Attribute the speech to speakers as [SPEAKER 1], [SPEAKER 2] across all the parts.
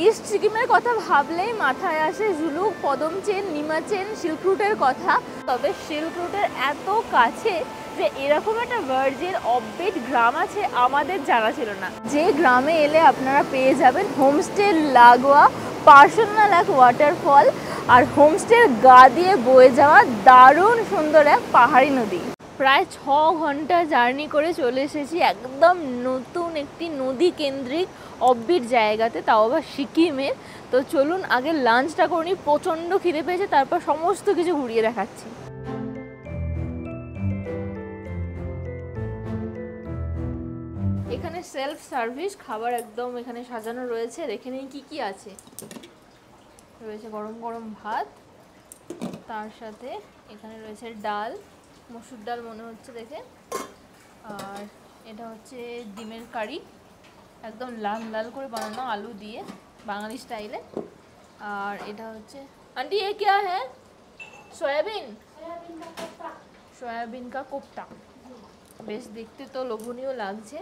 [SPEAKER 1] East সিকিমের কথা ভাবলেই মাথায় আসে ঝুলুক, Padam chain, Nima chain, silk রুটের কথা। তবে সিল্ক রুটের এত কাছে যে এরকম একটা ভার্জিন অফবিট গ্রাম আছে আমাদের জানা ছিল না। যে গ্রামে এলে আপনারা পেয়ে যাবেন হোমস্টে লাগোয়া পার্সোনাল এক ওয়াটারফল আর হোমস্টের গা দিয়ে বয়ে যাওয়া দারুণ সুন্দর এক পাহাড়ি নদী। প্রায় 6 ঘন্টা জার্নি করে চলে এসেছি একদম নতুন একটি নদী কেন্দ্রিক অফবিট জায়গাতে, তাও আবার সিকিমের। তো চলুন আগে লাঞ্চটা করে নিই, প্রচণ্ড খিদে পেয়েছে, তারপর সমস্ত কিছু ঘুরিয়ে দেখাচ্ছি। এখানে সেলফ সার্ভিস খাবার একদম এখানে সাজানো রয়েছে। দেখে নিন কি কি আছে। রয়েছে গরম গরম ভাত, তার সাথে এখানে রয়েছে ডাল, মসুর ডাল মনে হচ্ছে দেখে, আর এটা হচ্ছে ডিমের কারি, একদম লাল লাল করে বানানো আলু দিয়ে বাঙালি স্টাইলে। আর এটা হচ্ছে আন্টি ये क्या है? সয়াবিন, সয়াবিন কা কোপ্তা। বেশ দেখতে তো লোভনীয় লাগছে।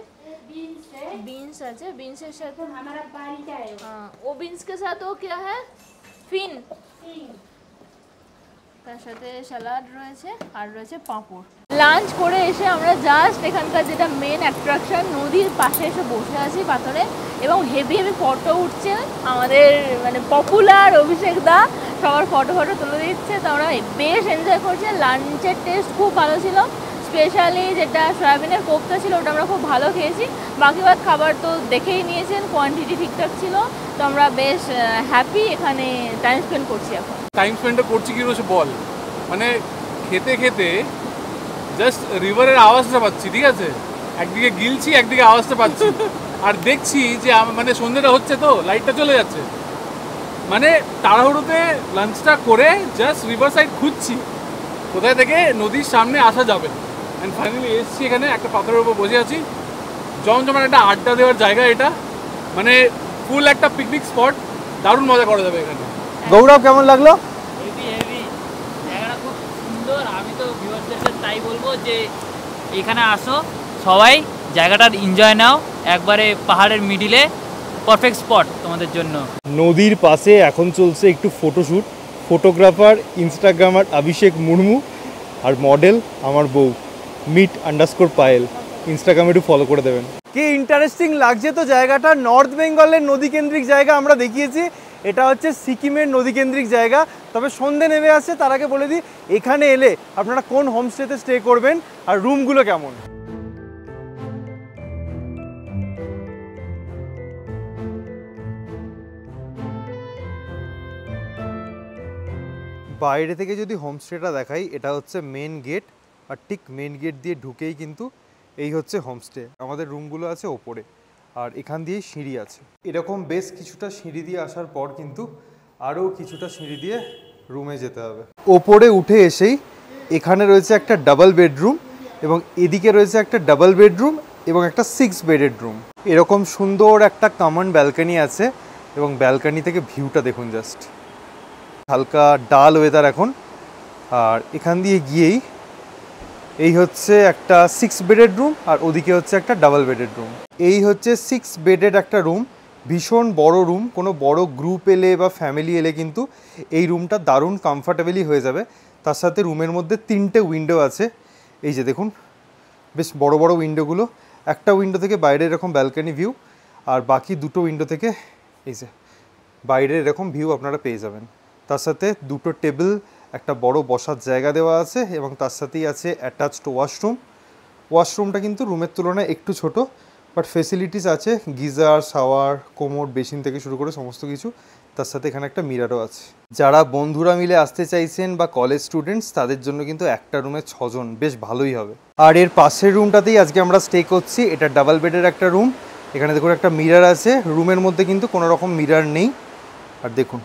[SPEAKER 1] बीन्स আছে, बीन्सের সাথে हमारा बारी का है। हाँ वो बीन्स के साथ वो क्या है? ফিন। তার সাথে স্যালাড রয়েছে আর রয়েছে পাঁপড়। লাঞ্চ করে এসে আমরা জাস্ট এখানকার যেটা মেন অ্যাট্রাকশন নদীর পাশে এসে বসে আছি পাথরে, এবং হেভি হেভি ফটো উঠছে। আমাদের মানে পপুলার অভিষেক দা সবার ফটো তুলে দিচ্ছে, তো আমরা বেশ এনজয় করছি। লাঞ্চের টেস্ট খুব ভালো ছিল, স্পেশালি যেটা সয়াবিনের কোপ্তা ছিল ওটা আমরা খুব ভালো খেয়েছি। বাকি খাবার তো দেখেই নিয়েছেন, কোয়ান্টিটি ঠিকঠাক ছিল। তো আমরা বেশ হ্যাপি এখানে টাইম স্পেন্ড করছি। এখন
[SPEAKER 2] টাইম স্পেন্ড করছি কি বলছে বল, মানে খেতে খেতে জাস্ট রিভারের আওয়াজটা পাচ্ছি, ঠিক আছে, একদিকে গিলছি একদিকে আওয়াজটা পাচ্ছি, আর দেখছি যে মানে সন্ধ্যেটা হচ্ছে তো লাইটটা চলে যাচ্ছে, মানে তাড়াহুড়োতে লাঞ্চটা করে জাস্ট রিভার সাইড খুঁজছি কোথায় থেকে নদীর সামনে আসা যাবে। অ্যান্ড ফাইনালি এসেছি এখানে, একটা পাথরের উপর বসে আছি। জমজমাট একটা আড্ডা দেওয়ার জায়গা এটা, মানে ফুল একটা পিকনিক স্পট, দারুণ মজা করা যাবে এখানে।
[SPEAKER 3] গৌরব কেমন লাগলো?
[SPEAKER 4] হেভি জায়গাটা খুব সুন্দর। আমি তো ভিউয়ারদেরকে তাই বলবো যে এখানে আসো সবাই, জায়গাটার এনজয় নাও। একবারে পাহাড়ের মিডিলে পারফেক্ট স্পট তোমাদের জন্য।
[SPEAKER 3] নদীর পাশে এখন চলছে একটু ফটোশ্যুট। ফটোগ্রাফার ইনস্টাগ্রামার অভিষেক মুর্মু আর মডেল আমার বউ মিট_পায়েল, ইনস্টাগ্রামে একটু ফলো করে দেবেন। কি ইন্টারেস্টিং লাগছে তো জায়গাটা। নর্থ বেঙ্গলের নদীকেন্দ্রিক জায়গা আমরা দেখিয়েছি, এটা হচ্ছে সিকিমের নদীকেন্দ্রিক জায়গা। তবে সন্ধে নেমে আসছে, তার আগে বলে দিই এখানে এলে আপনারা কোন হোমস্টেতে স্টে করবেন আর রুমগুলো কেমন। বাইরে থেকে যদি হোমস্টেটা দেখাই, এটা হচ্ছে মেন গেট, আর ঠিক মেন গেট দিয়ে ঢুকেই কিন্তু এই হচ্ছে হোমস্টে। আমাদের রুমগুলো আছে ওপরে, আর এখান দিয়েই সিঁড়ি আছে। এরকম বেশ কিছুটা সিঁড়ি দিয়ে আসার পর কিন্তু আরও কিছুটা সিঁড়ি দিয়ে রুমে যেতে হবে। ওপরে উঠে এসেই এখানে রয়েছে একটা ডাবল বেডরুম, এবং এদিকে রয়েছে একটা ডাবল বেডরুম এবং একটা 6 বেডেড রুম। এরকম সুন্দর একটা কমন ব্যালকনি আছে, এবং ব্যালকনি থেকে ভিউটা দেখুন জাস্ট। হালকা ডাল ওয়েদার এখন। আর এখান দিয়ে গিয়েই এই হচ্ছে একটা 6 বেডেড রুম, আর ওদিকে হচ্ছে একটা ডাবল বেডেড রুম। এই হচ্ছে 6 বেডেড একটা রুম, ভীষণ বড় রুম। কোনো বড় গ্রুপ এলে বা ফ্যামিলি এলে কিন্তু এই রুমটা দারুণ কমফর্টেবলি হয়ে যাবে। তার সাথে রুমের মধ্যে 3টে উইন্ডো আছে, এই যে দেখুন বেশ বড় বড় উইন্ডোগুলো। একটা উইন্ডো থেকে বাইরে এরকম ব্যালকনি ভিউ, আর বাকি দুটো উইন্ডো থেকে এই যে বাইরের এরকম ভিউ আপনারা পেয়ে যাবেন। তার সাথে দুটো টেবিল, একটা বড় বসার জায়গা দেওয়া আছে, এবং তার সাথেই আছে অ্যাটাচড ওয়াশরুম। ওয়াশরুমটা কিন্তু রুমের তুলনায় একটু ছোট, বাট ফেসিলিটিস আছে, গিজার, শাওয়ার, কোমোড, বেসিন থেকে শুরু করে সমস্ত কিছু। তার সাথে এখানে একটা মিরারও আছে। যারা বন্ধুরা মিলে আসতে চাইছেন বা কলেজ স্টুডেন্টস, তাদের জন্য কিন্তু একটা রুমে 6 জন বেশ ভালোই হবে। আর এর পাশের রুমটাতেই আজকে আমরা স্টে করছি। এটা ডাবল বেডের একটা রুম। এখানে দেখুন একটা মিরার আছে, রুমের মধ্যে কিন্তু কোনো রকম মিরার নেই। আর দেখুন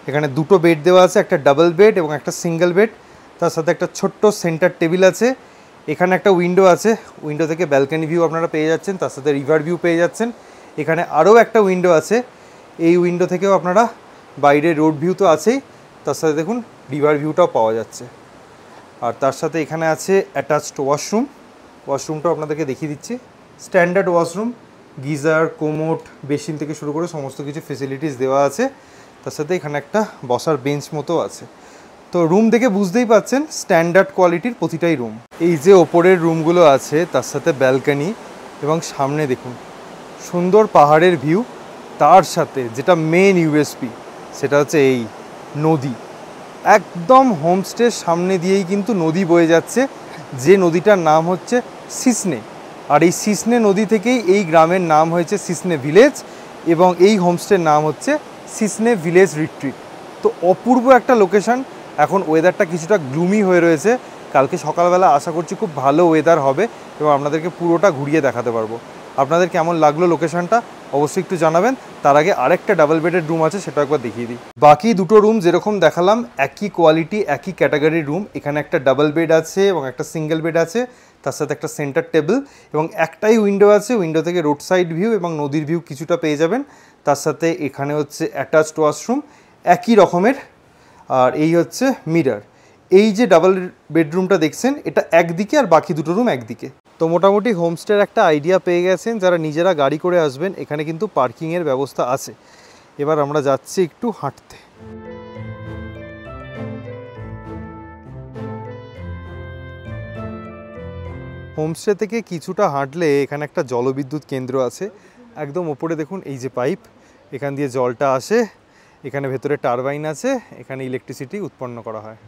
[SPEAKER 3] এখানে দুটো বেড দেওয়া আছে, একটা ডাবল বেড এবং একটা সিঙ্গেল বেড। তার সাথে একটা ছোট্ট সেন্টার টেবিল আছে। এখানে একটা উইন্ডো আছে, উইন্ডো থেকে ব্যালকনি ভিউ আপনারা পেয়ে যাচ্ছেন, তার সাথে রিভার ভিউ পেয়ে যাচ্ছেন। এখানে আরও একটা উইন্ডো আছে, এই উইন্ডো থেকেও আপনারা বাইরে রোড ভিউ তো আছেই, তার সাথে দেখুন রিভার ভিউটাও পাওয়া যাচ্ছে। আর তার সাথে এখানে আছে অ্যাটাচড ওয়াশরুম। ওয়াশরুমটাও আপনাদেরকে দেখিয়ে দিচ্ছি। Standard washroom, geyser, commode, basin থেকে শুরু করে সমস্ত কিছু ফেসিলিটিস দেওয়া আছে। তার সাথে এখানে একটা বসার বেঞ্চ মতো আছে। তো রুম দেখে বুঝতেই পাচ্ছেন স্ট্যান্ডার্ড কোয়ালিটির প্রতিটাই রুম। এই যে ওপরের রুমগুলো আছে তার সাথে ব্যালকনি এবং সামনে দেখুন সুন্দর পাহাড়ের ভিউ, তার সাথে যেটা মেন ইউএসপি সেটা হচ্ছে এই নদী। একদম হোমস্টের সামনে দিয়েই কিন্তু নদী বয়ে যাচ্ছে, যে নদীটার নাম হচ্ছে সিসনে। আর এই সিসনে নদী থেকেই এই গ্রামের নাম হয়েছে সিসনে ভিলেজ এবং এই হোমস্টের নাম হচ্ছে সিসনে ভিলেজ রিট্রিট। তো অপূর্ব একটা লোকেশন। এখন ওয়েদারটা কিছুটা গ্লুমি হয়ে রয়েছে, কালকে সকালবেলা আশা করছি খুব ভালো ওয়েদার হবে এবং আপনাদেরকে পুরোটা ঘুরিয়ে দেখাতে পারবো। আপনাদের কেমন লাগলো লোকেশনটা অবশ্যই একটু জানাবেন। তার আগে আরেকটা ডাবল বেডের রুম আছে, সেটা একবার দেখিয়ে দিই। বাকি দুটো রুম যেরকম দেখালাম একই কোয়ালিটি একই ক্যাটাগরির রুম। এখানে একটা ডাবল বেড আছে এবং একটা সিঙ্গেল বেড আছে, তার সাথে একটা সেন্টার টেবিল এবং একটাই উইন্ডো আছে। উইন্ডো থেকে রোড সাইড ভিউ এবং নদীর ভিউ কিছুটা পেয়ে যাবেন। তার সাথে এখানে হচ্ছে অ্যাটাচড ওয়াশরুম একই রকমের, আর এই হচ্ছে মিরর। এই যে ডাবল বেডরুমটা দেখছেন এটা একদিকে আর বাকি দুটো রুম একদিকে। তো মোটামুটি হোমস্টের একটা আইডিয়া পেয়ে গেছেন। যারা নিজেরা গাড়ি করে আসবেন এখানে কিন্তু পার্কিংয়ের ব্যবস্থা আছে। এবার আমরা যাচ্ছি একটু হাঁটতে। হোমস্টে থেকে কিছুটা হাঁটলে এখানে একটা জলবিদ্যুৎ কেন্দ্র আছে। একদম ওপরে দেখুন এই যে পাইপ, এখান দিয়ে জলটা আসে, এখানে ভেতরে টারবাইন আছে, এখানে ইলেকট্রিসিটি উৎপন্ন করা হয়।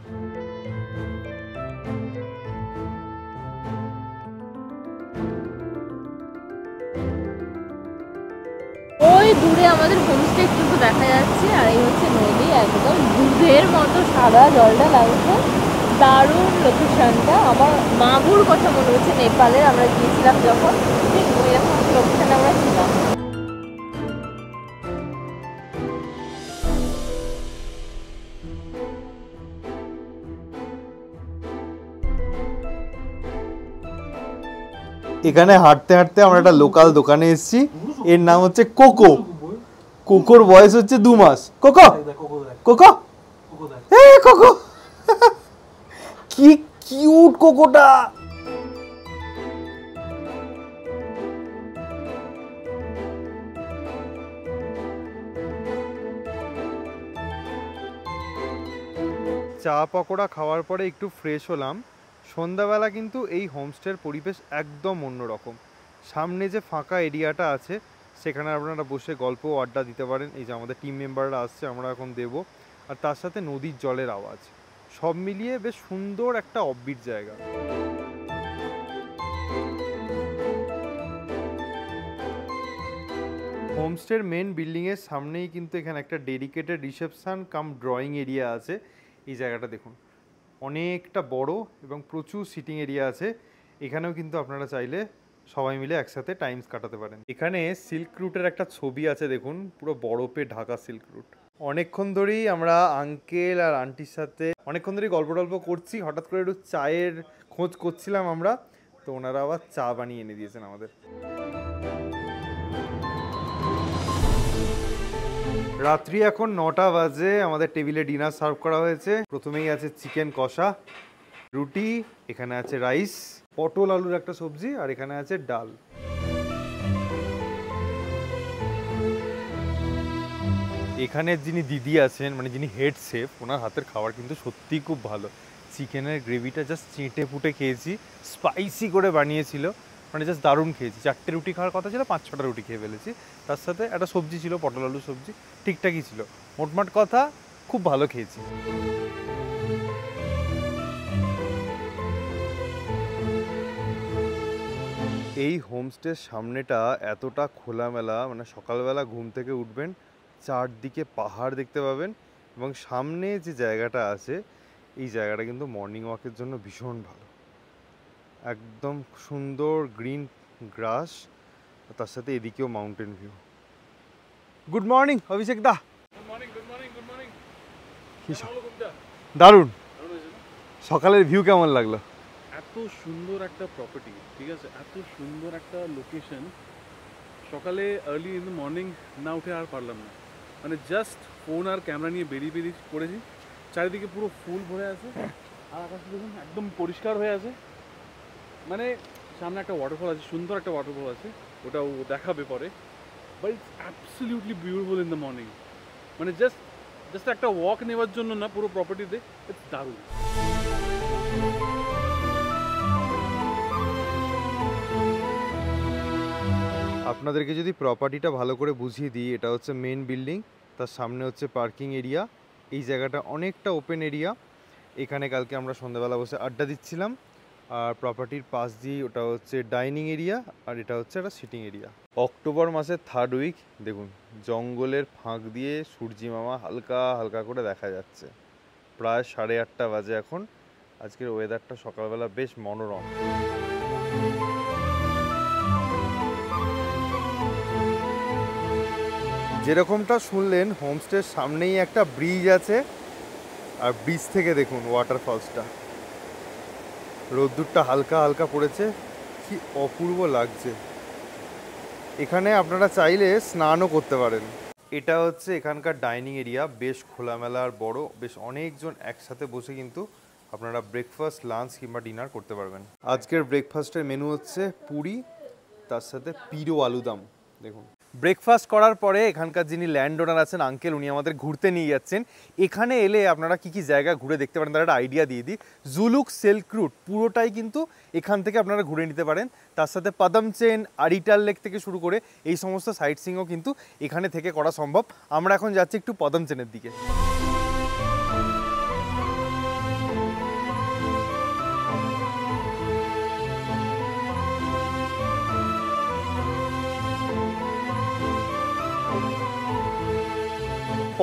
[SPEAKER 1] ওই দূরে আমাদের হোমস্টে কিন্তু দেখা যাচ্ছে, আর এই হচ্ছে নদী, একদম দুধের মতো সাদা জলটা লাগছে। দারুণ লোকেশনটা। আমার মাগুর কথা মনে হচ্ছে নেপালের, আমরা গিয়েছিলাম যখন, ঠিক ওই রকম লোকেশনে আমরা ছিলাম।
[SPEAKER 3] এখানে হাঁটতে হাঁটতে আমরা একটা লোকাল দোকানে এসেছি, এর নাম হচ্ছে কোকো। কোকোর বয়স হচ্ছে 2 মাস। কোকো কোকো এ কোকো কি কিউট কোকোটা। চা পকোড়া খাওয়ার পরে একটু ফ্রেশ হলাম। সন্ধ্যাবেলা কিন্তু এই হোমস্টের পরিবেশ একদম অন্যরকম। সামনে যে ফাঁকা এরিয়াটা আছে সেখানে আপনারা বসে গল্প আড্ডা দিতে পারেন। এই যে আমাদের টিম মেম্বাররা আসছে, আমরা এখন দেব। আর তার সাথে নদীর জলের আওয়াজ, সব মিলিয়ে বেশ সুন্দর একটা অফবিট জায়গা। হোমস্টের মেন বিল্ডিংয়ের সামনেই কিন্তু এখানে একটা ডেডিকেটেড রিসেপশন কাম ড্রয়িং এরিয়া আছে। এই জায়গাটা দেখুন অনেকটা বড় এবং প্রচুর সিটিং এরিয়া আছে। এখানেও কিন্তু আপনারা চাইলে সবাই মিলে একসাথে টাইমস কাটাতে পারেন। এখানে সিল্ক রুটের একটা ছবি আছে দেখুন, পুরো বরফে ঢাকা সিল্ক রুট। অনেকক্ষণ ধরেই আমরা আঙ্কেল আর আন্টির সাথে অনেকক্ষণ ধরেই গল্প টল্প করছি। হঠাৎ করে একটু চায়ের খোঁজ করছিলাম আমরা, তো ওনারা আবার চা বানিয়ে এনে দিয়েছেন আমাদের। রাত্রি এখন 9টা বাজে, আমাদের টেবিলে ডিনার সার্ভ করা হয়েছে। প্রথমেই আছে চিকেন কষা, রুটি, এখানে আছে রাইস, পটল আলুর একটা সবজি, আর এখানে আছে ডাল। এখানে যিনি দিদি আছেন, মানে যিনি হেড শেফ, ওনার হাতের খাবার কিন্তু সত্যিই খুব ভালো। চিকেনের গ্রেভিটা জাস্ট চেটে পুটে খেয়েছি, স্পাইসি করে বানিয়েছিল, মানে জাস্ট দারুণ খেয়েছি। 4টে রুটি খাওয়ার কথা ছিল, 5-6টা রুটি খেয়ে ফেলেছি। তার সাথে একটা সবজি ছিল, পটল আলু সবজি, ঠিকঠাকই ছিল। মোটমাট কথা খুব ভালো খেয়েছি। এই হোমস্টের সামনেটা এতটা খোলামেলা, মানে সকালবেলা ঘুম থেকে উঠবেন, চারদিকে পাহাড় দেখতে পাবেন এবং সামনে যে জায়গাটা আছে এই জায়গাটা কিন্তু মর্নিং ওয়াকের জন্য ভীষণ ভালো। একদম সুন্দর গ্রিন গ্রাস, তার সাথে এদিকেও মাউন্টেন ভিউ। গুড মর্নিং অভিষেক দা। দারুণ। সকালের ভিউ কেমন লাগলো?
[SPEAKER 2] এত সুন্দর একটা প্রপার্টি, ঠিক আছে, এত সুন্দর একটা লোকেশন। সকালে আর্লি ইন দ্য মর্নিং না উঠে আর পারলাম না, মানে জাস্ট ফোন আর ক্যামেরা নিয়ে বেরিয়ে পড়েছি। চারিদিকে পুরো ফুল ভরে আছে, আর আকাশ দেখুন একদম পরিষ্কার হয়ে আছে। মানে সামনে একটা ওয়াটারফল আছে, সুন্দর একটা ওয়াটারফল আছে। ওটা ও দেখাবে পরে, but it's absolutely beautiful in the morning. মানে জাস্ট একটা ওয়াক নেওয়ার জন্য না, পুরো প্রপার্টিতে ইটস দারুণ।
[SPEAKER 3] আপনাদেরকে যদি প্রপার্টিটা ভালো করে বুঝিয়ে দিই, এটা হচ্ছে মেন বিল্ডিং, তার সামনে হচ্ছে পার্কিং এরিয়া। এই জায়গাটা অনেকটা ওপেন এরিয়া। এখানে কালকে আমরা সন্ধ্যাবেলা বসে আড্ডা দিচ্ছিলাম। আর প্রপার্টির পাশ দিয়ে ওটা হচ্ছে ডাইনিং এরিয়া, আর এটা হচ্ছে একটা সিটিং এরিয়া। অক্টোবর মাসের 3rd উইক, দেখুন জঙ্গলের ফাঁক দিয়ে সূর্যি মামা হালকা হালকা করে দেখা যাচ্ছে। প্রায় 8:30 বাজে এখন। আজকের ওয়েদারটা সকালবেলা বেশ মনোরম। যেরকমটা শুনলেন, হোমস্টের সামনেই একটা ব্রিজ আছে, আর ব্রিজ থেকে দেখুন ওয়াটারফলসটা। রোদ্দুরটা হালকা হালকা পড়েছে, কি অপূর্ব লাগছে। এখানে আপনারা চাইলে স্নানও করতে পারেন। এটা হচ্ছে এখানকার ডাইনিং এরিয়া, বেশ খোলামেলা আর বড়। বেশ অনেকজন একসাথে বসে কিন্তু আপনারা ব্রেকফাস্ট, লাঞ্চ কিংবা ডিনার করতে পারবেন। আজকের ব্রেকফাস্টের মেনু হচ্ছে পুরি, তার সাথে পিরো আলুদম। দেখুন, ব্রেকফাস্ট করার পরে এখানকার যিনি ল্যান্ড ওনার আছেন আঙ্কেল, উনি আমাদের ঘুরতে নিয়ে যাচ্ছেন। এখানে এলে আপনারা কি কি জায়গা ঘুরে দেখতে পারেন তার একটা আইডিয়া দিয়ে দিই। জুলুক সিল্ক রুট পুরোটাই কিন্তু এখান থেকে আপনারা ঘুরে নিতে পারেন। তার সাথে পাদমচেন, আরিটাল লেক থেকে শুরু করে এই সমস্ত সাইট সিইংও কিন্তু এখানে থেকে করা সম্ভব। আমরা এখন যাচ্ছি একটু পাদমচেনের দিকে।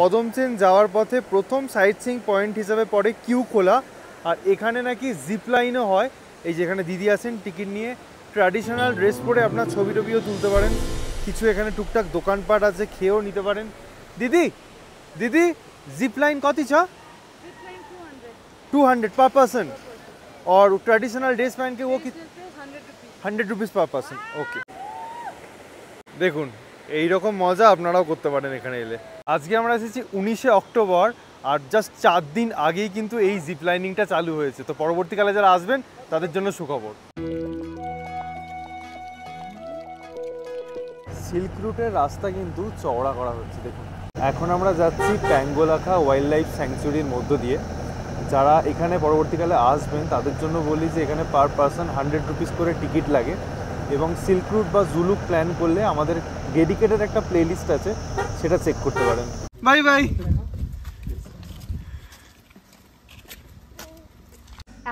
[SPEAKER 3] পদমচেন যাওয়ার পথে প্রথম সাইট সিইং পয়েন্ট হিসাবে পড়ে কিউ খোলা। আর এখানে নাকি জিপ লাইনও হয়। এই যেখানে দিদি আছেন টিকিট নিয়ে, ট্র্যাডিশনাল ড্রেস পরে আপনার ছবি টবিও তুলতে পারেন। কিছু এখানে টুকটাক দোকানপাট আছে, খেয়েও নিতে পারেন। দিদি দিদি জিप लाइन कति छ? 200 पर पर्सन। और ट्रेडिशनल ड्रेस पहन के वो 100 रुपीस पर पर्सन। ओके, দেখুন এইরকম মজা আপনারাও করতে পারেন এখানে এলে। আজকে আমরা এসেছি 19শে অক্টোবর, আর জাস্ট 4 দিন আগেই কিন্তু এই জিপ লাইনিংটা চালু হয়েছে। তো পরবর্তীকালে যারা আসবেন তাদের জন্য সুখবর। সিল্ক রুটের রাস্তা কিন্তু চওড়া করা হচ্ছে। দেখুন, এখন আমরা যাচ্ছি প্যাঙ্গোলাখা ওয়াইল্ড লাইফ স্যাংচুরির মধ্য দিয়ে। যারা এখানে পরবর্তীকালে আসবেন তাদের জন্য বলি যে এখানে পার পারসন 100 রুপিস করে টিকিট লাগে। এবং সিল্ক রুট বা জুলুক প্ল্যান করলে আমাদের ডেডিকেটেড একটা প্লেলিস্ট আছে, সেটা চেক করতে পারেন। Bye bye.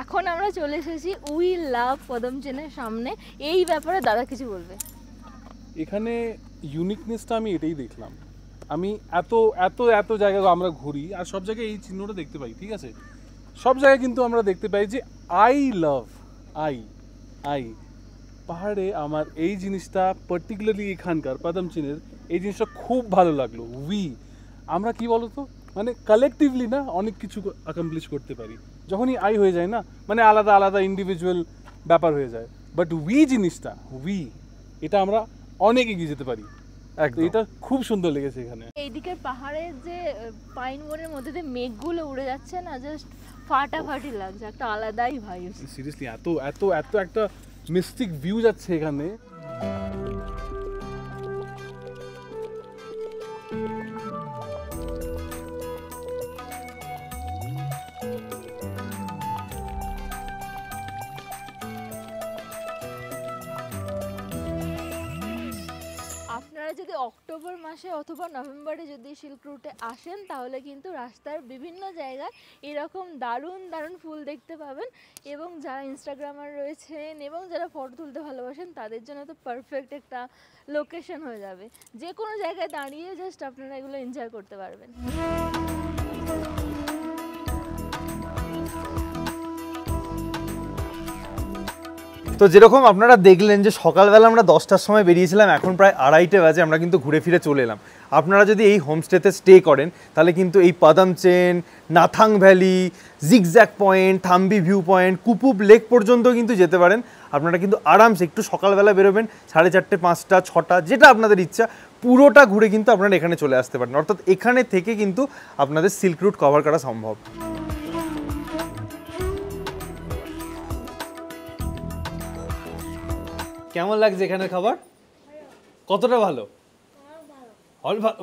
[SPEAKER 1] এখন আমরা চলে এসেছি উই লাভ পদমচেনের সামনে। এই ব্যাপারে দাদা কিছু বলবে।
[SPEAKER 2] এখানে ইউনিকনেসটা আমি এটাই দেখলাম। আমি এত এত এত জায়গা আমরা ঘুরি, আর সব জায়গায় এই চিহ্নটা দেখতে পাই, ঠিক আছে? সব জায়গায় কিন্তু আমরা দেখতে পাই যে আই লাভ, আই পাহাড়ে আমার এই জিনিসটা পার্টিকুলারলি এখানকার পদমচেনের এই জিনিসটা খুব ভালো লাগলো। আমরা কি বলতো, মানে কালেকটিভলি না অনেক কিছু অ্যাকমপ্লিশ করতে পারি। যখনই আই হয়ে যায় না, মানে আলাদা আলাদা ইন্ডিভিজুয়াল ব্যাপার হয়ে যায়, বাট জিনিসটা এটা আমরা অনেক এগিয়ে যেতে পারি। এটা খুব সুন্দর লেগেছে এখানে।
[SPEAKER 1] এইদিকের পাহাড়ের যে পাইন বনের মধ্যে দিয়ে মেঘগুলো উড়ে যাচ্ছে না, জাস্ট ফাটাফাটি লাগছে, একটা আলাদাই ভাইব।
[SPEAKER 2] সিরিয়াসলি এত এত এত একটা মিস্টিক ভিউ যাচ্ছে এখানে।
[SPEAKER 1] আপনারা যদি অক্টোবর মাসে অথবা নভেম্বরে যদি সিল্ক রুটে আসেন, তাহলে কিন্তু রাস্তার বিভিন্ন জায়গায় এরকম দারুণ দারুণ ফুল দেখতে পাবেন। এবং যারা ইনস্টাগ্রামার রয়েছেন এবং যারা ফটো তুলতে ভালোবাসেন, তাদের জন্য তো পারফেক্ট একটা লোকেশন হয়ে যাবে। যে কোনো জায়গায় দাঁড়িয়ে জাস্ট আপনারা এগুলো এনজয় করতে পারবেন।
[SPEAKER 3] তো যেরকম আপনারা দেখলেন যে সকালবেলা আমরা 10টার সময় বেরিয়েছিলাম, এখন প্রায় 2:30 বাজে আমরা কিন্তু ঘুরে ফিরে চলে এলাম। আপনারা যদি এই হোমস্টেতে স্টে করেন তাহলে কিন্তু এই Padamchen, Nathang valley, zigzag point, Thambi view point, Kupup lake পর্যন্ত কিন্তু যেতে পারেন। আপনারা কিন্তু আরামসে একটু সকালবেলা বেরোবেন, 4:30, 5টা, 6টা, যেটা আপনাদের ইচ্ছা, পুরোটা ঘুরে কিন্তু আপনারা এখানে চলে আসতে পারেন। অর্থাৎ এখানে থেকে কিন্তু আপনাদের সিল্ক রুট কভার করা সম্ভব। কেমন লাগছে এখানের খাবার? কতটা ভালো?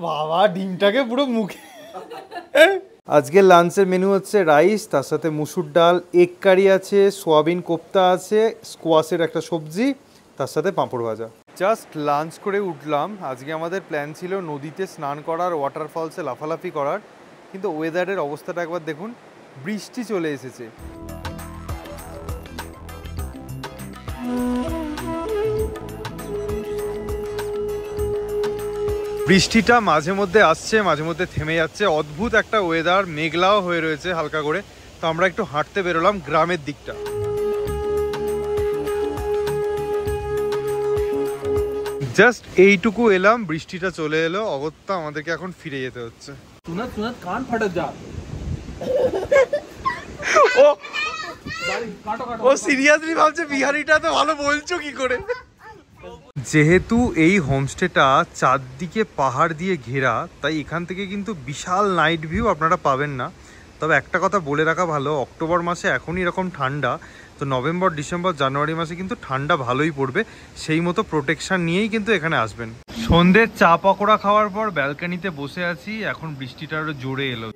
[SPEAKER 3] বাবা ডিমটাকে পুরো মুখে। আজকে লাঞ্চের মেনু হচ্ছে রাইস, তার সাথে মুসুর ডাল, এগ কারি আছে, সোয়াবিন কোপ্তা আছে, স্কোয়াশের একটা সবজি, তার সাথে পাঁপড় ভাজা। জাস্ট লাঞ্চ করে উঠলাম। আজকে আমাদের প্ল্যান ছিল নদীতে স্নান করার, ওয়াটারফলসে লাফালাফি করার, কিন্তু ওয়েদারের অবস্থাটা একবার দেখুন, বৃষ্টি চলে এসেছে। বৃষ্টিটা মাঝে মধ্যে আসছে, মাঝে মধ্যে থেমে যাচ্ছে, অদ্ভুত একটা ওয়েদার, মেঘলাও হয়ে রয়েছে হালকা করে। তো আমরা একটু হাঁটতে বেরোলাম গ্রামের দিকটা। জাস্ট এইটুকু এলাম, বৃষ্টিটা চলে এলো, অগত্যা আমাদেরকে এখন ফিরে যেতে হচ্ছে।
[SPEAKER 2] सुनत कान फटक जा।
[SPEAKER 3] ও সিরিয়াসলি ভাবছে বিহারিটা তো ভালো বলছো কি করে। যেহেতু এই হোমস্টেটা চারদিকে পাহাড় দিয়ে ঘেরা, তাই এখান থেকে কিন্তু বিশাল নাইট ভিউ আপনারা পাবেন না। তবে একটা কথা বলে রাখা ভালো, অক্টোবর মাসে এখনই এরকম ঠান্ডা, তো নভেম্বর, ডিসেম্বর, জানুয়ারি মাসে কিন্তু ঠান্ডা ভালোই পড়বে। সেই মতো প্রোটেকশন নিয়েই কিন্তু এখানে আসবেন। সন্ধ্যের চা পকোড়া খাওয়ার পর ব্যালকনিতে বসে আছি, এখন বৃষ্টিটা আরো জোরে এলো।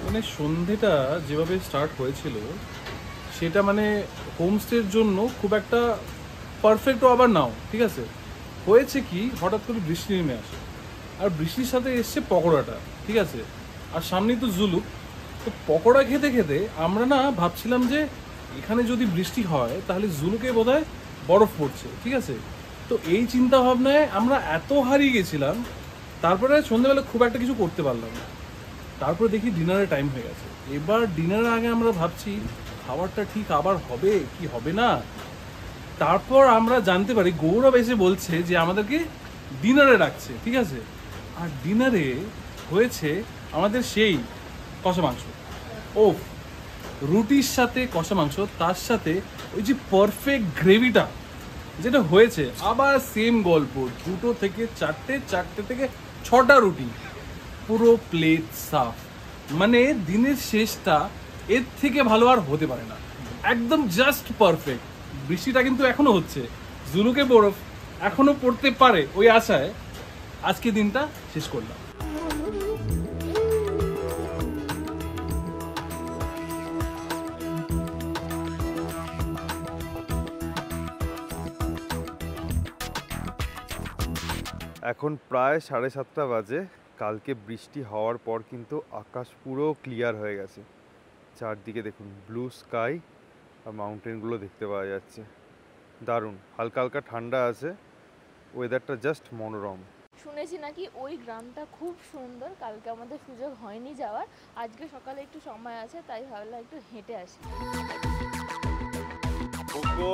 [SPEAKER 2] মানে সন্ধেটা যেভাবে স্টার্ট হয়েছিল সেটা মানে হোমস্টের জন্য খুব একটা পারফেক্টও আবার নাও, ঠিক আছে। হয়েছে কি, হঠাৎ করে বৃষ্টি নেমে আসে, আর বৃষ্টির সাথে এসছে পকোড়াটা, ঠিক আছে। আর সামনেই তো জুলুক, তো পকোড়া খেতে খেতে আমরা না ভাবছিলাম যে এখানে যদি বৃষ্টি হয় তাহলে জুলুকে বোধহয় বরফ পড়ছে, ঠিক আছে। তো এই চিন্তা ভাবনায় আমরা এত হারিয়ে গেছিলাম, তারপরে সন্ধ্যেবেলা খুব একটা কিছু করতে পারলাম না। তারপরে দেখি ডিনারের টাইম হয়ে গেছে। এবার ডিনারের আগে আমরা ভাবছি খাবারটা ঠিক আবার হবে কি হবে না। তারপর আমরা জানতে পারি গৌরব এসে বলছে যে আমাদেরকে ডিনারে ডাকছে, ঠিক আছে। আর ডিনারে হয়েছে আমাদের সেই কষা মাংস। ও রুটির সাথে কষা মাংস, তার সাথে ওই যে পারফেক্ট গ্রেভিটা যেটা হয়েছে, আবার সেম গল্প, 2 থেকে 4টে, 4টে থেকে 6টা রুটি, পুরো প্লেট সাফ। মানে দিনের শেষটা এর থেকে ভালো আর হতে পারে না, একদম জাস্ট পারফেক্ট। বৃষ্টিটা কিন্তু এখনো হচ্ছে, জুলুকে বরফ এখনো পড়তে পারে, ওই আশায় আজকে দিনটা শেষ করলাম।
[SPEAKER 3] এখন প্রায় 7:30 বাজে। কালকে বৃষ্টি হওয়ার পর কিন্তু আকাশ পুরো ক্লিয়ার হয়ে গেছে। চারদিকে দেখুন ব্লু স্কাই আর মাউন্টেনগুলো দেখতে পাওয়া যাচ্ছে। দারুণ, হালকা হালকা ঠান্ডা আছে, ওয়েদারটা জাস্ট মনোরম।
[SPEAKER 1] শুনেছি নাকি ওই গ্রামটা খুব সুন্দর, কালকে আমাদের সুযোগ হয়নি যাওয়ার, আজকে সকালে একটু সময় আছে, তাই ভাবলাম একটু হেঁটে আসি।
[SPEAKER 3] কোকো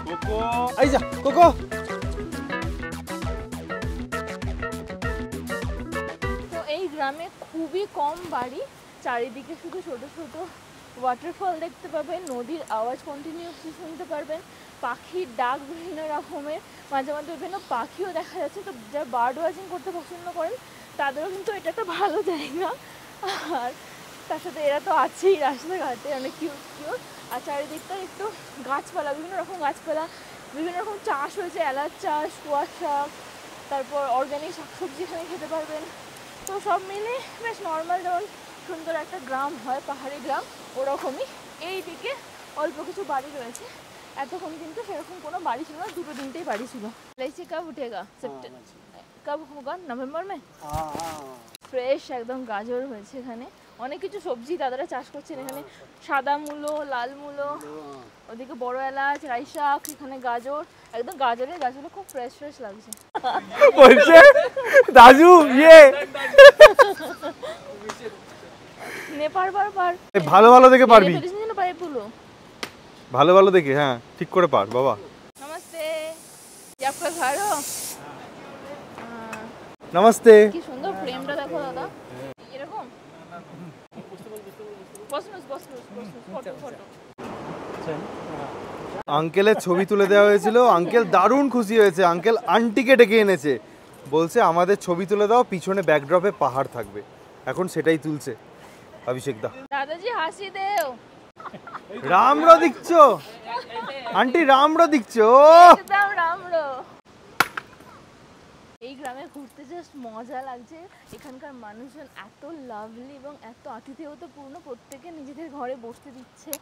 [SPEAKER 3] কোকো আই যা কোকো।
[SPEAKER 1] তো এই গ্রামে খুবই কম বাড়ি, চারিদিকে শুধু ছোট ছোট ওয়াটারফল দেখতে পাবেন, নদীর আওয়াজ কন্টিনিউসলি শুনতে পারবেন, পাখির ডাক বিভিন্ন রকমের, মাঝে মাঝে বিভিন্ন পাখিও দেখা যাচ্ছে। তো যারা বার্ড ওয়াচিং করতে পছন্দ করেন তাদেরও কিন্তু এটা একটা ভালো জায়গা। আর তার সাথে এরা তো আছেই রাস্তাঘাটে, অনেক কিউট কিউট। আর চারিদিকটা একটু গাছপালা, বিভিন্ন রকম গাছপালা, বিভিন্ন রকম চাষ হয়েছে, এলাচ চাষ, কুয়াশ শাক, তারপর অর্গ্যানিক শাকসবজি এখানে খেতে পারবেন। তো সব মিলে বেশ নর্মাল যেমন সুন্দর একটা গ্রাম হয়, পাহাড়ি গ্রাম, ওরকমই। এই দিকে অল্প কিছু বাড়ি রয়েছে, এতক্ষণ কিন্তু সেরকম কোনো বাড়ি ছিল না, 2-3টেই বাড়ি ছিল। লাইচি কব উঠেগা? কব হোগা? নভেম্বর মে? ফ্রেশ একদম গাজর হয়েছে এখানে, অনেক কিছু সবজি দাদারা চাষ করছেন এখানে, সাদা মূলো, লাল মূলো, ওদিকে বড় এলাচ, রাই শাক, এখানে গাজর, একদম গাজরের গাছগুলো খুব ফ্রেশ ফ্রেশ লাগছে।
[SPEAKER 3] বলছে দাজু ইয়ে
[SPEAKER 1] নেপার বারবার
[SPEAKER 3] ভালো ভালো দেখে পারবি, ভালো ভালো দেখে, হ্যাঁ ঠিক করে পার বাবা।
[SPEAKER 1] নমস্তে, आपका घर हो?
[SPEAKER 3] নমস্তে।
[SPEAKER 1] কি সুন্দর ফ্রেমটা দেখো দাদা, এরকম
[SPEAKER 3] আঙ্কেলের ছবি তুলে দেওয়া হয়েছিল, আঙ্কেল দারুণ খুশি হয়েছে। আঙ্কেল আন্টিকে ডেকে এনেছে, বলছে আমাদের ছবি তুলে দাও, পিছনে ব্যাকড্রপে পাহাড় থাকবে। এখন সেটাই তুলছে অভিষেক দা।
[SPEAKER 1] দাদাজি হাসি দেও।
[SPEAKER 3] রামরো দিচ্ছো আন্টি, রামরো দিচ্ছো।
[SPEAKER 1] একদম রামরো। এই গ্রামে ঘুরতে জাস্ট মজা লাগছে। এখানকার মানুষজন এত লাভলি এবং এত আতিথেয়তাপূর্ণ, প্রত্যেকে নিজেদের ঘরে বসতে দিচ্ছে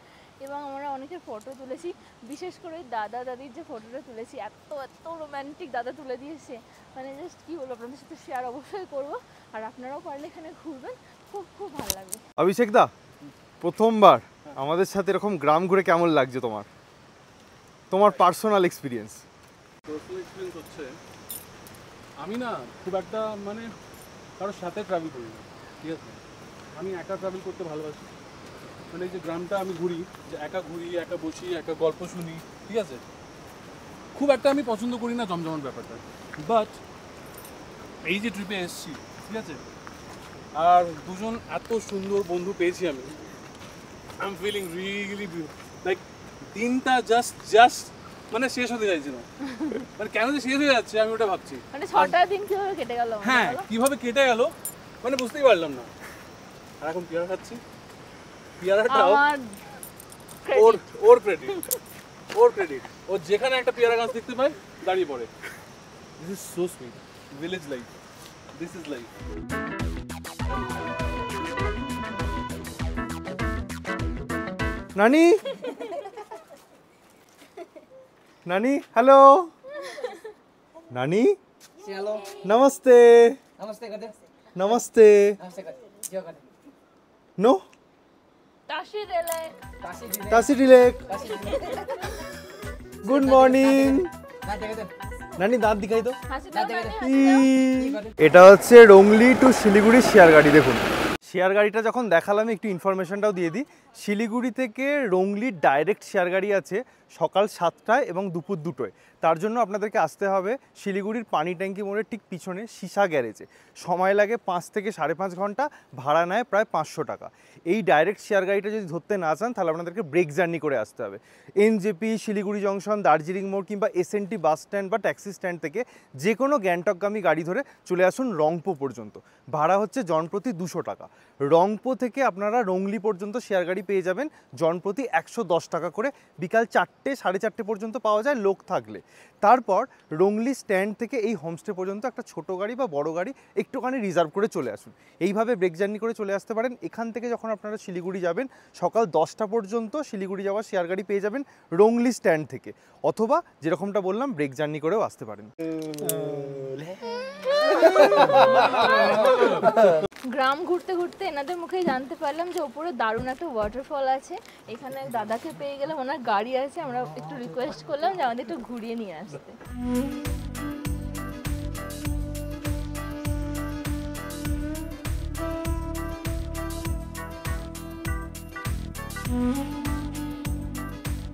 [SPEAKER 1] এবং আমরা অনেকের ফটো তুলেছি। বিশেষ করে দাদা দাদির যে ফটোটা তুলেছি, এত এত রোম্যান্টিক দাদা তুলে দিয়েছে, মানে জাস্ট কী বলবো, আপনাদের সাথে শেয়ার অবশ্যই করবো। আর আপনারাও পারলে এখানে ঘুরবেন, খুব খুব ভালো লাগবে।
[SPEAKER 3] অভিষেক দা, প্রথমবার আমাদের সাথে এরকম গ্রাম ঘুরে কেমন লাগছে তোমার? তোমার পার্সোনাল এক্সপিরিয়েন্স।
[SPEAKER 2] পার্সোনাল এক্সপিরিয়েন্স হচ্ছে আমি না খুব একটা মানে কারোর সাথে ট্রাভেল করি না, ঠিক আছে? আমি একা ট্রাভেল করতে ভালোবাসি। মানে এই যে গ্রামটা আমি ঘুরি, যে একা ঘুরি, একা বসি, একা গল্প শুনি, ঠিক আছে? খুব একটা আমি পছন্দ করি না জমজমাট ব্যাপারটা। বাট এই যে ট্রিপে এসেছি, ঠিক আছে, আর দুজন এত সুন্দর বন্ধু পেয়েছি আমি, I am feeling really like দিনটা জাস্ট মানে শেষ হতে চাইছে না। মানে কেন যে শেষ হয়ে যাচ্ছে আমি ওটা ভাবছি।
[SPEAKER 1] মানে 6টা দিন কিভাবে কেটে গেল?
[SPEAKER 2] হ্যাঁ, কিভাবে কেটে গেল মানে বুঝতেই পারলাম না। আর এখন পেয়ারা খাচ্ছি, পেয়ারাটাও ওর ক্রেডিট। ও যেখানে একটা পেয়ারা গাছ দেখতে পায় দাঁড়িয়ে পড়ে। This is so sweet, village life, this is life.
[SPEAKER 3] নানি, नानी हेलो, नानी
[SPEAKER 5] हेलो,
[SPEAKER 3] नमस्ते
[SPEAKER 5] नमस्ते कर दे,
[SPEAKER 3] नमस्ते
[SPEAKER 5] नमस्ते कर, जो कर दे,
[SPEAKER 3] नो
[SPEAKER 1] ताशी दिले,
[SPEAKER 3] तासी डिलेक,
[SPEAKER 5] काशी दे,
[SPEAKER 3] गुड मॉर्निंग।
[SPEAKER 5] ना देख दे,
[SPEAKER 3] नानी दांत दिखाई दो।
[SPEAKER 1] हासि
[SPEAKER 5] ना
[SPEAKER 1] দাও
[SPEAKER 5] देख
[SPEAKER 1] নানি,
[SPEAKER 5] दे,
[SPEAKER 1] হাসি দাও।
[SPEAKER 3] এটা হচ্ছে রংলি টু শিলিগুড়ি শেয়ার গাড়ি। দেখুন শেয়ার গাড়িটা যখন দেখালাম একটু ইনফরমেশনটাও দিয়ে দিই। শিলিগুড়ি থেকে রংলির ডাইরেক্ট শেয়ার গাড়ি আছে সকাল 7টায় এবং দুপুর 2টোয়। তার জন্য আপনাদেরকে আসতে হবে শিলিগুড়ির পানি ট্যাঙ্কি মোড়ের ঠিক পিছনে সীসা গ্যারেজে। সময় লাগে 5 থেকে 5.5 ঘন্টা, ভাড়া নেয় প্রায় 500 টাকা। এই ডাইরেক্ট শেয়ার গাড়িটা যদি ধরতে না চান তাহলে আপনাদেরকে ব্রেক জার্নি করে আসতে হবে। এনজেপি, শিলিগুড়ি জংশন, দার্জিলিং মোড় কিংবা এসএনটি বাস স্ট্যান্ড বা ট্যাক্সি স্ট্যান্ড থেকে যে কোনো গ্যাংটকগামী গাড়ি ধরে চলে আসুন রংপো পর্যন্ত। ভাড়া হচ্ছে জনপ্রতি 200 টাকা। রংপো থেকে আপনারা রংলি পর্যন্ত শেয়ার গাড়ি পেয়ে যাবেন জনপ্রতি 110 টাকা করে। বিকাল 4টে 4:30 পর্যন্ত পাওয়া যায় লোক থাকলে। তারপর রংলি স্ট্যান্ড থেকে এই হোমস্টে পর্যন্ত একটা ছোট গাড়ি বা বড় গাড়ি একটুখানি রিজার্ভ করে চলে আসুন। এইভাবে ব্রেক জার্নি করে চলে আসতে পারেন। এখান থেকে যখন আপনারা শিলিগুড়ি যাবেন সকাল 10টা পর্যন্ত শিলিগুড়ি যাওয়ার শেয়ার গাড়ি পেয়ে যাবেন রংলি স্ট্যান্ড থেকে, অথবা যেরকমটা বললাম ব্রেক জার্নি করেও আসতে পারেন।
[SPEAKER 1] গ্রাম ঘুরতে ঘুরতে এনাদের মুখেই জানতে পারলাম যে ওপরে দারুণ একটা ওয়াটারফল আছে। এখানে দাদাকে পেয়ে গেলাম, ওনার গাড়ি আছে, আমরা একটু রিকোয়েস্ট করলাম যে আমাদের একটু ঘুরিয়ে নিয়ে আসতে।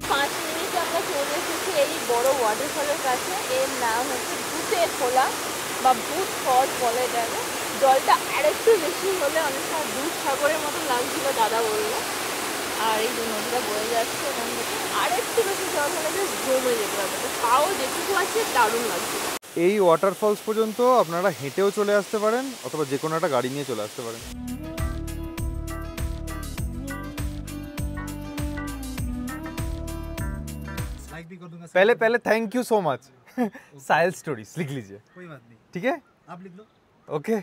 [SPEAKER 1] পাঁচ মিনিটে আমরা চলে এসেছি এই বড় ওয়াটারফলের কাছে। এর নাম হচ্ছে ভূতের খোলা বা ভূত ফল বলে এটাকে। জলটা আরেকটু বেশি হলে অনেকটা দুধ সাগরের মতো লাগছিল দাদা বললো। আর এই যে নদীটা বয়ে যাচ্ছে এখান থেকে, আরেকটু বেশি জল হলে বেশ জমে যেতে পারবে। তো তাও যেটুকু আছে দারুণ লাগছে।
[SPEAKER 3] এই ওয়াটারফলস পর্যন্ত আপনারা হেঁটেও চলে আসতে পারেন অথবা যে কোনো একটা গাড়ি নিয়ে চলে আসতে পারেন। पहले thank you so much. Sahil stories लिख लीजिए।
[SPEAKER 5] कोई बात नहीं,
[SPEAKER 3] ठीक है,
[SPEAKER 5] आप लिख लो।
[SPEAKER 3] ओके।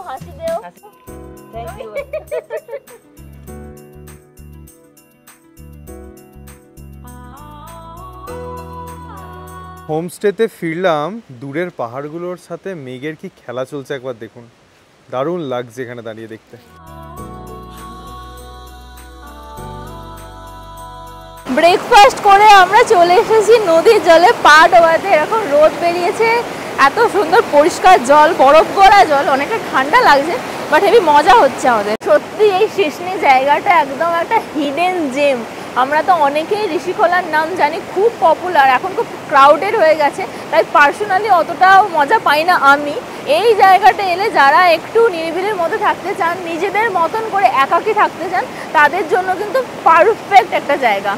[SPEAKER 1] হাসি দেও। Thank you.
[SPEAKER 3] হোমস্টেতে ফিরলাম, দূরের পাহাড়গুলোর সাথে মেঘের কি খেলা চলছে একবার দেখুন। দারুণ লাগছে এখানে দাঁড়িয়ে দেখতে।
[SPEAKER 1] ব্রেকফাস্ট করে আমরা চলে এসেছি নদীর জলে পা ডোবাতে। এরকম রোদ বেরিয়েছে, এত সুন্দর পরিষ্কার জল, বরফ গড়া জল, অনেকটা ঠান্ডা লাগছে বাট হেবি মজা হচ্ছে আমাদের। সত্যি এই শেষনি জায়গাটা একদম একটা হিডেন জেম। আমরা তো অনেকেই ঋষিখোলার নাম জানি, খুব পপুলার, এখন খুব ক্রাউডেড হয়ে গেছে, তাই পার্সোনালি অতটাও মজা পাই না আমি। এই জায়গাটা এলে যারা একটু নিরিবিলির মধ্যে থাকতে চান, নিজেদের মতন করে একাকী থাকতে চান, তাদের জন্য কিন্তু পারফেক্ট একটা জায়গা।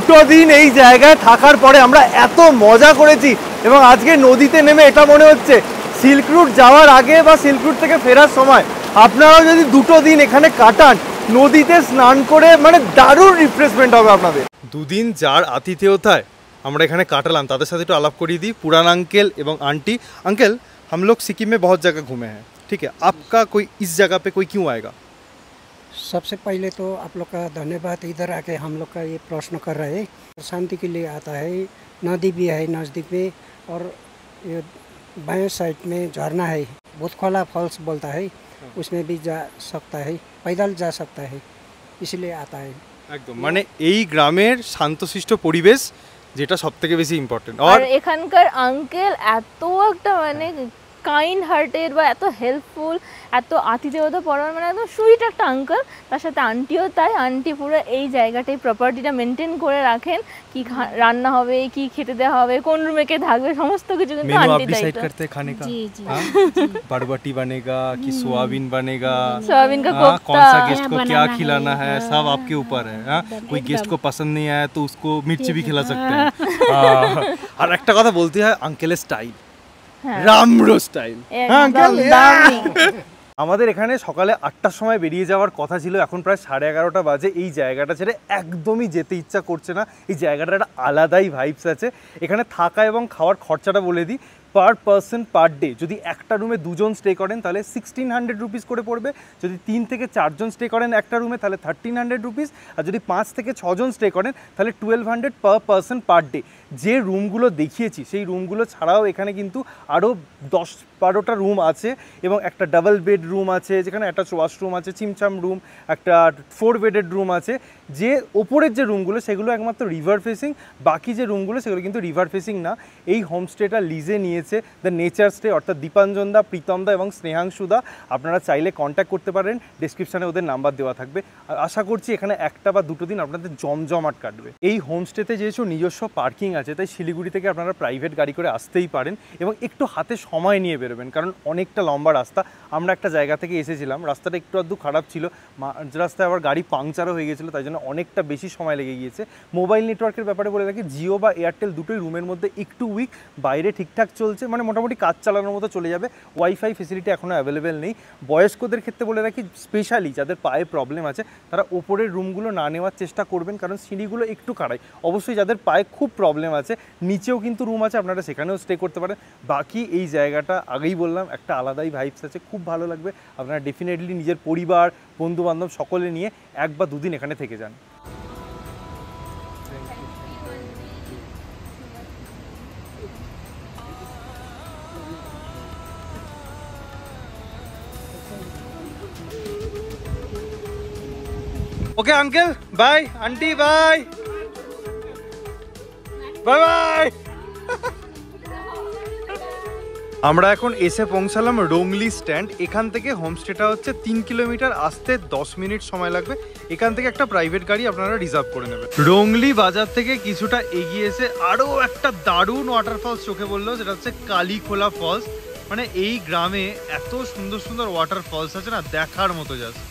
[SPEAKER 3] 2 দিন এই জায়গায় থাকার পরে আমরা এত মজা করেছি, এবং আজকে নদীতে নেমে এটা মনে হচ্ছে সিল্ক রুট যাওয়ার আগে বা সিল্ক রুট থেকে ফেরার সময় আপনারাও যদি 2 দিন এখানে কাটান নদীতে স্নান করে, মানে দারুণ রিফ্রেশমেন্ট হবে আপনাদের। 2 দিন যার আতিথেয়তায় আমরা এখানে কাটালাম তাদের সাথে একটু আলাপ করিয়ে দিই। पुरान अंकल एवं आंटी। अंकल, हम लोग सिक्किम में बहुत जगह घूमे हैं, ठीक है, आपका कोई इस जगह पे कोई क्यों आएगा?
[SPEAKER 6] सबसे पहले तो आप लोग का धन्यवाद, इधर आके हम लोग का ये प्रश्न कर रहे हैं। शांति के लिए आता है, नदी भी है नज़दीक में, और ये बाएं साइड में झरना है, भूतखोला फॉल्स बोलता है, उसमें भी जा सकता है, पैदल जा सकता है, इसलिए आता है।
[SPEAKER 3] একদম, মানে এই গ্রামের শান্তশিষ্ট পরিবেশ যেটা সবথেকে বেশি ইম্পর্টেন্ট।
[SPEAKER 1] আর এখানকার আঙ্কেল এত একটা মানে কাইন্ড হার্টেড বা এত হেল্পফুল, এত আতিথেয়তা পরায়ণ, মানে একদম সুইট একটা আঙ্কেল। তার সাথে আন্টিও তাই, আন্টি পুরো এই জায়গাটাই প্রপার্টিটা মেনটেন করে রাখেন, কি রান্না হবে, কি খেতে দেওয়া হবে, কোন রুমে কে থাকবে, সমস্ত কিছু কিন্তু আন্টি
[SPEAKER 3] ডিসাইড করতে हैं खाने का।
[SPEAKER 7] जी जी
[SPEAKER 3] बरबटी बनेगा कि सोयाबीन बनेगा,
[SPEAKER 1] सोयाबीन का
[SPEAKER 3] कौन
[SPEAKER 1] कोफ्ता
[SPEAKER 3] सा गेस्ट को क्या
[SPEAKER 7] बनाना
[SPEAKER 3] खिलाना है,
[SPEAKER 7] है,
[SPEAKER 3] सब आपके ऊपर है। कोई गेस्ट को पसंद नहीं आया तो उसको मिर्ची भी खिला सकते हैं। और একটা কথা বলতে হয়, আঙ্কেলের স্টাইল রামরো স্টাইল।
[SPEAKER 1] একদম দারুণ।
[SPEAKER 3] আমাদের এখানে সকালে 8টার সময় বেরিয়ে যাওয়ার কথা ছিল, এখন প্রায় 11:30 বাজে। এই জায়গাটা ছেড়ে একদমই যেতে ইচ্ছা করছে না। এই জায়গাটার একটা আলাদাই ভাইবস আছে। এখানে থাকা এবং খাওয়ার খরচাটা বলে দিই, পার পারসন পার ডে যদি একটা রুমে 2 জন স্টে করেন তাহলে 1600 রুপিস করে পড়বে। যদি 3 থেকে 4 জন স্টে করেন একটা রুমে তাহলে 1300 রুপিস। আর যদি 5 থেকে 6 জন স্টে করেন তাহলে 1200 পার পারসন পার ডে। যে রুমগুলো দেখিয়েছি সেই রুমগুলো ছাড়াও এখানে কিন্তু আরও 10-12টা রুম আছে, এবং একটা ডাবল বেড রুম আছে যেখানে অ্যাটাচ ওয়াশরুম আছে, চিমচাম রুম, একটা 4 বেডেড রুম আছে। যে ওপরের যে রুমগুলো সেগুলো একমাত্র রিভার ফেসিং, বাকি যে রুমগুলো সেগুলো কিন্তু রিভার ফেসিং না। এই হোমস্টেটা লিজে নিয়েছে দ্য নেচার স্টে, অর্থাৎ দীপাঞ্জন দা, প্রীতম দা এবং স্নেহাংশু দা। আপনারা চাইলে কন্ট্যাক্ট করতে পারেন, ডেসক্রিপশানে ওদের নাম্বার দেওয়া থাকবে। আর আশা করছি এখানে 1 বা 2 দিন আপনাদের জমজমাট কাটবে। এই হোমস্টেতে যেহেতু নিজস্ব পার্কিং আছে তাই শিলিগুড়ি থেকে আপনারা প্রাইভেট গাড়ি করে আসতেই পারেন, এবং একটু হাতে সময় নিয়ে বেরোবেন কারণ অনেকটা লম্বা রাস্তা। আমরা একটা জায়গা থেকে এসেছিলাম, রাস্তাটা একটু আধটু খারাপ ছিল, মাঝ রাস্তায় আবার গাড়ি পাংচারও হয়ে গেছিলো, তাই জন্য অনেকটা বেশি সময় লেগে গিয়েছে। মোবাইল নেটওয়ার্কের ব্যাপারে বলে রাখি, জিও বা এয়ারটেল দুটোই রুমের মধ্যে একটু উইক, বাইরে ঠিকঠাক চলছে, মানে মোটামুটি কাজ চালানোর মতো চলে যাবে। ওয়াইফাই ফেসিলিটি এখনও অ্যাভেলেবেল নেই। বয়স্কদের ক্ষেত্রে বলে রাখি, স্পেশালি যাদের পায়ে প্রবলেম আছে তারা ওপরের রুমগুলো না নেওয়ার চেষ্টা করবেন, কারণ সিঁড়িগুলো একটু খাড়াই। অবশ্যই যাদের পায়ে খুব প্রবলেম আছে নিচেও কিন্তু রুম আছে, আপনারা সেখানেও স্টে করতে পারেন। বাকি এই জায়গাটা আগেই বললাম একটা আলাদাই ভাইবস আছে, খুব ভালো লাগবে। আপনারা ডেফিনেটলি নিজের পরিবার, বন্ধুবান্ধব সকলে নিয়ে 1 বা 2 দিন এখানে থেকে যান। Okay uncle, bye. Aunty bye, bye bye. আমরা এখন এসে পৌঁছালাম রোংলি স্ট্যান্ড। এখান থেকে হোমস্টেটা হচ্ছে 3 কিলোমিটার, আসতে 10 মিনিট সময় লাগবে। এখান থেকে একটা প্রাইভেট গাড়ি আপনারা রিজার্ভ করে নেবেন। রোংলি বাজার থেকে কিছুটা এগিয়ে এসে আরও একটা দারুণ ওয়াটারফলস চোখে পড়লো, সেটা হচ্ছে কালীখোলা ফলস। মানে এই গ্রামে এত সুন্দর সুন্দর ওয়াটারফলস আছে না, দেখার মতো জাস্ট।